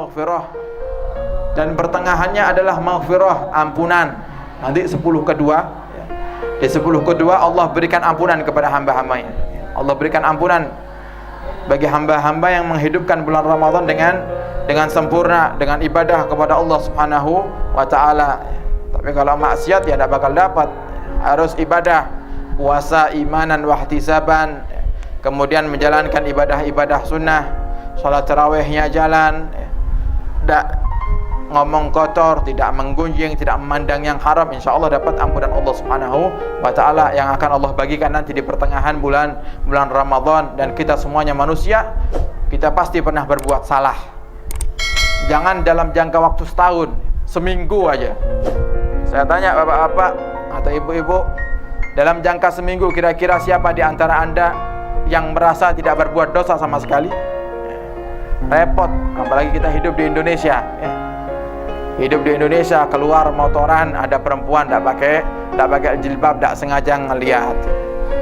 maghfirah, dan pertengahannya adalah maghfirah, ampunan. Nanti 10 kedua, di 10 kedua Allah berikan ampunan kepada hamba-hambanya. Allah berikan ampunan bagi hamba-hamba yang menghidupkan bulan Ramadan dengan sempurna, dengan ibadah kepada Allah Subhanahu wa taala. Tapi kalau maksiat ya tidak bakal dapat. Harus ibadah, puasa imanan wa ihtisaban, kemudian menjalankan ibadah-ibadah sunnah, salat tarawihnya jalan, tidak ngomong kotor, tidak menggunjing, tidak memandang yang haram, insyaallah dapat ampunan Allah Subhanahu wa taala yang akan Allah bagikan nanti di pertengahan bulan Ramadan. Dan kita semuanya manusia, kita pasti pernah berbuat salah. Jangan dalam jangka waktu setahun, seminggu aja. Saya tanya bapak-bapak atau ibu-ibu, dalam jangka seminggu kira-kira siapa di antara Anda yang merasa tidak berbuat dosa sama sekali? Repot, apalagi kita hidup di Indonesia. Hidup di Indonesia, keluar motoran ada perempuan tidak pakai jilbab, tidak sengaja ngelihat.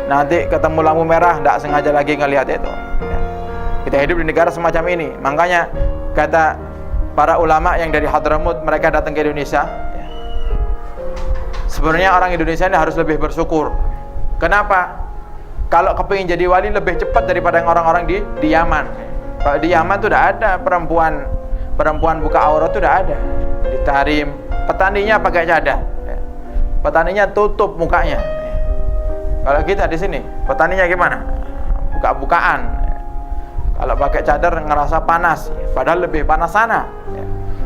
Nanti ketemu lampu merah, tidak sengaja lagi ngelihat itu. Kita hidup di negara semacam ini. Makanya kata para ulama yang dari Hadramut, mereka datang ke Indonesia. Sebenarnya orang Indonesia ini harus lebih bersyukur. Kenapa? Kalau kepingin jadi wali lebih cepat daripada orang-orang di Yaman. Kalau di Yaman tuh tidak ada perempuan buka aurat tuh tidak ada. Di Tarim, petaninya pakai cadar, petaninya tutup mukanya. Kalau kita di sini, petaninya gimana? Buka-bukaan. Kalau pakai cadar ngerasa panas, padahal lebih panas sana,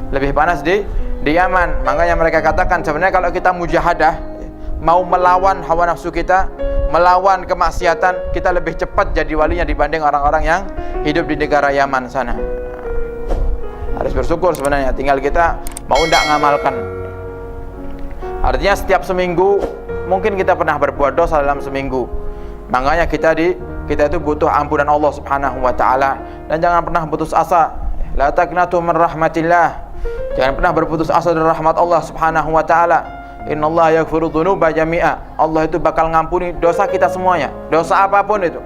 lebih panas di Yaman. Makanya mereka katakan sebenarnya kalau kita mujahadah, mau melawan hawa nafsu kita, melawan kemaksiatan, kita lebih cepat jadi walinya dibanding orang-orang yang hidup di negara Yaman sana. Harus bersyukur sebenarnya, tinggal kita mau tidak ngamalkan. Artinya setiap seminggu mungkin kita pernah berbuat dosa dalam seminggu. Makanya kita itu butuh ampunan Allah Subhanahu wa taala, dan jangan pernah putus asa. La taqnatu min rahmatillah. Jangan pernah berputus asa dari rahmat Allah Subhanahu wa taala. Innallaha yaghfiru dzunuba jami'a. Allah itu bakal ngampuni dosa kita semuanya. Dosa apapun itu.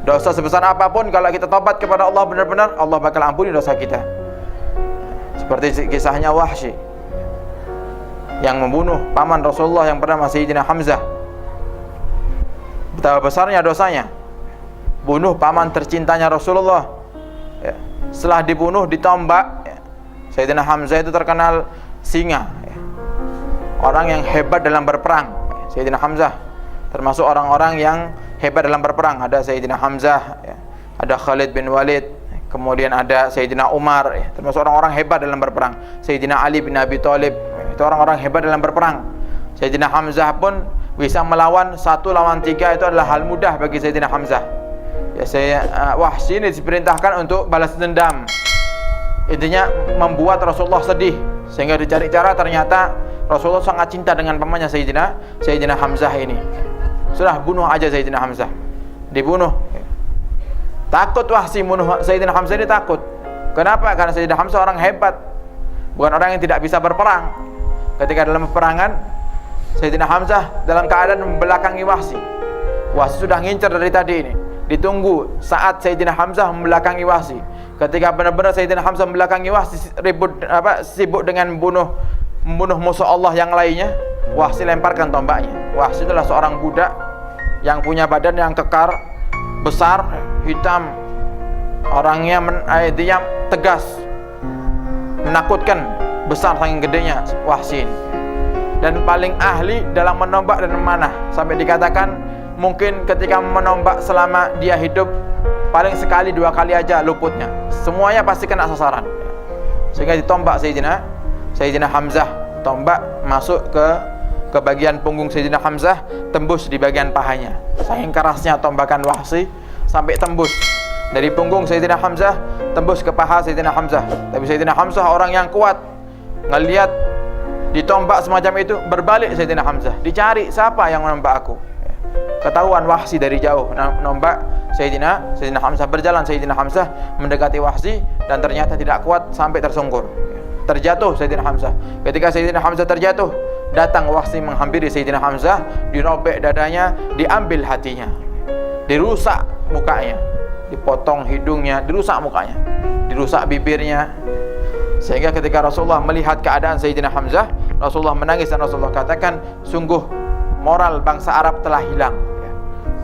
Dosa sebesar apapun, kalau kita tobat kepada Allah benar-benar, Allah bakal ampuni dosa kita. Seperti kisahnya Wahsy yang membunuh paman Rasulullah yang bernama Sayyidina Hamzah. Betapa besarnya dosanya, bunuh paman tercintanya Rasulullah. Setelah dibunuh, ditombak. Sayyidina Hamzah itu terkenal singa, orang yang hebat dalam berperang. Sayyidina Hamzah termasuk orang-orang yang hebat dalam berperang. Ada Sayyidina Hamzah, ada Khalid bin Walid, kemudian ada Sayyidina Umar, termasuk orang-orang hebat dalam berperang. Sayyidina Ali bin Abi Thalib, itu orang-orang hebat dalam berperang. Sayyidina Hamzah pun bisa melawan 1 lawan 3, itu adalah hal mudah bagi Sayyidina Hamzah. Wahsy ini diperintahkan untuk balas dendam. Intinya membuat Rasulullah sedih, sehingga dicari cara, ternyata Rasulullah sangat cinta dengan pamannya Sayyidina Hamzah ini. Sudah bunuh aja Sayyidina Hamzah. Dibunuh. Takut Wahsy bunuh Sayyidina Hamzah ini, takut. Kenapa? Karena Sayyidina Hamzah orang hebat, bukan orang yang tidak bisa berperang. Ketika dalam peperangan, Sayyidina Hamzah dalam keadaan membelakangi Wahsy. Wahsy sudah ngincar dari tadi ini. Ditunggu saat Sayyidina Hamzah membelakangi Wahsy. Ketika benar-benar Sayyidina Hamzah membelakangi Wahsy, sibuk dengan membunuh musuh Allah yang lainnya, Wahsy lemparkan tombaknya. Wahsy adalah seorang budak yang punya badan yang kekar, besar, hitam, orangnya dia tegas, menakutkan, besar saking gedenya Wahsy, dan paling ahli dalam menombak dan memanah. Sampai dikatakan mungkin ketika menombak selama dia hidup paling sekali 2 kali aja luputnya, semuanya pasti kena sasaran. Sehingga ditombak Sayyidina Hamzah, tombak masuk ke bagian punggung Sayyidina Hamzah, tembus di bagian pahanya. Saking kerasnya tombakan Wahsy, sampai tembus dari punggung Sayyidina Hamzah, tembus ke paha Sayyidina Hamzah. Tapi Sayyidina Hamzah orang yang kuat, ngelihat ditombak semacam itu, berbalik Sayyidina Hamzah, dicari siapa yang menembak aku. Ketahuan Wahsy dari jauh nombak Sayyidina Hamzah. Berjalan Sayyidina Hamzah mendekati Wahsy, dan ternyata tidak kuat sampai tersungkur. Terjatuh Sayyidina Hamzah. Ketika Sayyidina Hamzah terjatuh, datang Wahsy menghampiri Sayyidina Hamzah, dirobek dadanya, diambil hatinya, dirusak mukanya. dipotong hidungnya, dirusak mukanya, dirusak bibirnya. Sehingga ketika Rasulullah melihat keadaan Sayyidina Hamzah, Rasulullah menangis dan Rasulullah katakan, sungguh moral bangsa Arab telah hilang.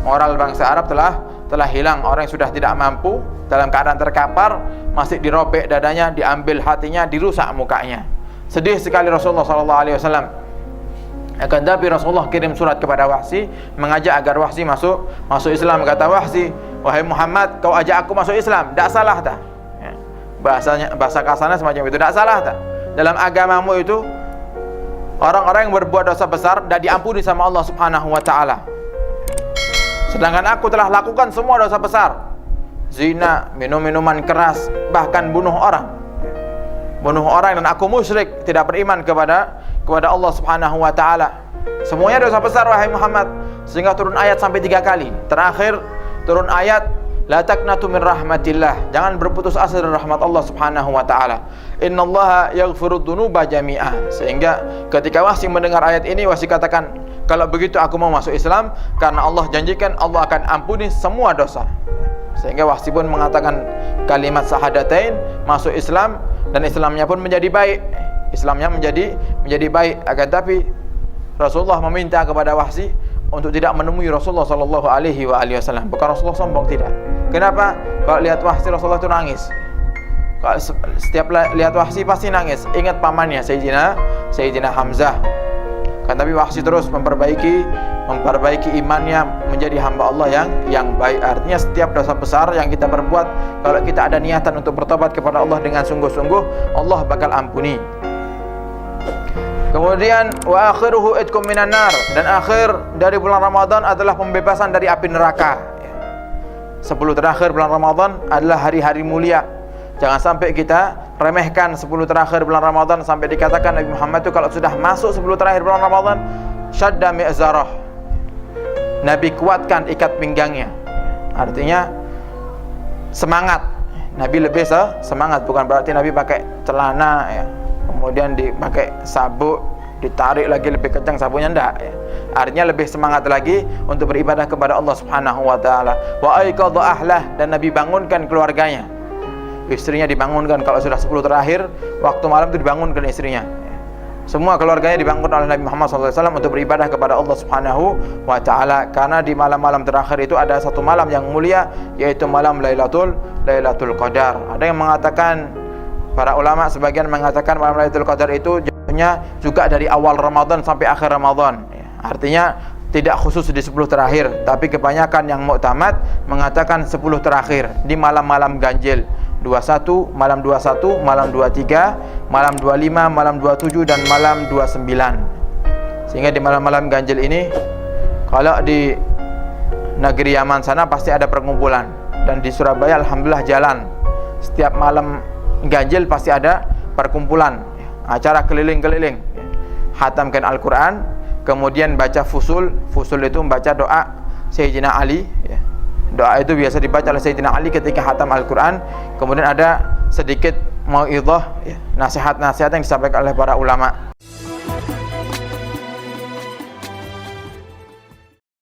Moral bangsa Arab telah hilang. Orang yang sudah tidak mampu, dalam keadaan terkapar, masih dirobek dadanya, diambil hatinya, dirusak mukanya. Sedih sekali Rasulullah SAW. Akan tapi Rasulullah kirim surat kepada Wahsy, mengajak agar Wahsy masuk Islam. Kata Wahsy, wahai Muhammad, kau ajak aku masuk Islam, tidak salah tak? Bahasa kasarnya semacam itu, tidak salah tak? Dalam agamamu itu, orang-orang yang berbuat dosa besar tidak diampuni sama Allah Subhanahu wa Ta'ala. Sedangkan aku telah lakukan semua dosa besar, zina, minum minuman keras, bahkan bunuh orang, dan aku musyrik, tidak beriman kepada Allah Subhanahu wa Ta'ala. Semuanya dosa besar wahai Muhammad. Sehingga turun ayat sampai 3 kali. Terakhir turun ayat, la taqnatu min rahmatillah, jangan berputus asa dari rahmat Allah Subhanahu wa Ta'ala. Innallaha yaghfirud dzunuba jami'ah. Sehingga ketika Wahsy mendengar ayat ini, Wahsy katakan, kalau begitu aku mau masuk Islam, karena Allah janjikan Allah akan ampuni semua dosa. Sehingga Wahsy pun mengatakan kalimat syahadatain, masuk Islam, dan Islamnya pun menjadi baik. Islamnya menjadi baik. Akan tapi Rasulullah meminta kepada Wahsy untuk tidak menemui Rasulullah sallallahu alaihi wasallam. Bukan Rasulullah sombong, tidak. Kenapa? Kalau lihat Wahsy, Rasulullah itu nangis. Kalau setiap lihat Wahsy pasti nangis, ingat pamannya Sayyidina Hamzah. Kan tapi Wahsy terus memperbaiki imannya, menjadi hamba Allah yang baik. Artinya setiap dosa besar yang kita perbuat, kalau kita ada niatan untuk bertobat kepada Allah dengan sungguh-sungguh, Allah bakal ampuni. Kemudian wa akhiruhu itqum minan nar, dan akhir dari bulan Ramadan adalah pembebasan dari api neraka. 10 terakhir bulan Ramadan adalah hari-hari mulia. Jangan sampai kita remehkan 10 terakhir bulan Ramadan, sampai dikatakan Nabi Muhammad itu kalau sudah masuk 10 terakhir bulan Ramadan, syadda mi'zarah, Nabi kuatkan ikat pinggangnya. Artinya semangat. Nabi lebih semangat, bukan berarti Nabi pakai celana ya, kemudian dipakai sabuk, ditarik lagi lebih kencang sabuknya, enggak ya. Artinya lebih semangat lagi untuk beribadah kepada Allah Subhanahu wa Ta'ala. Wa aiqadha ahlah, dan Nabi bangunkan keluarganya. Istrinya dibangunkan, kalau sudah 10 terakhir waktu malam itu dibangunkan istrinya. Semua keluarganya dibangunkan oleh Nabi Muhammad SAW untuk beribadah kepada Allah Subhanahu wa Ta'ala. Karena di malam-malam terakhir itu ada satu malam yang mulia, yaitu malam Lailatul Qadar. Ada yang mengatakan, para ulama sebagian mengatakan malam Lailatul Qadar itu jatuhnya juga dari awal Ramadan sampai akhir Ramadan. Artinya tidak khusus di 10 terakhir, tapi kebanyakan yang muktamad mengatakan 10 terakhir di malam-malam ganjil. 21, malam 21, malam 23, malam 25, malam 27, dan malam 29. Sehingga di malam-malam ganjil ini, kalau di negeri Yaman sana pasti ada perkumpulan, dan di Surabaya alhamdulillah jalan. Setiap malam ganjil pasti ada perkumpulan, acara keliling-keliling, khatamkan Al-Quran, kemudian baca fusul itu membaca doa Sayyidina Ali ya. Doa itu biasa dibaca oleh Sayyidina Ali ketika khatam Al-Quran. Kemudian ada sedikit mau'idhah ya, nasihat-nasihat yang disampaikan oleh para ulama.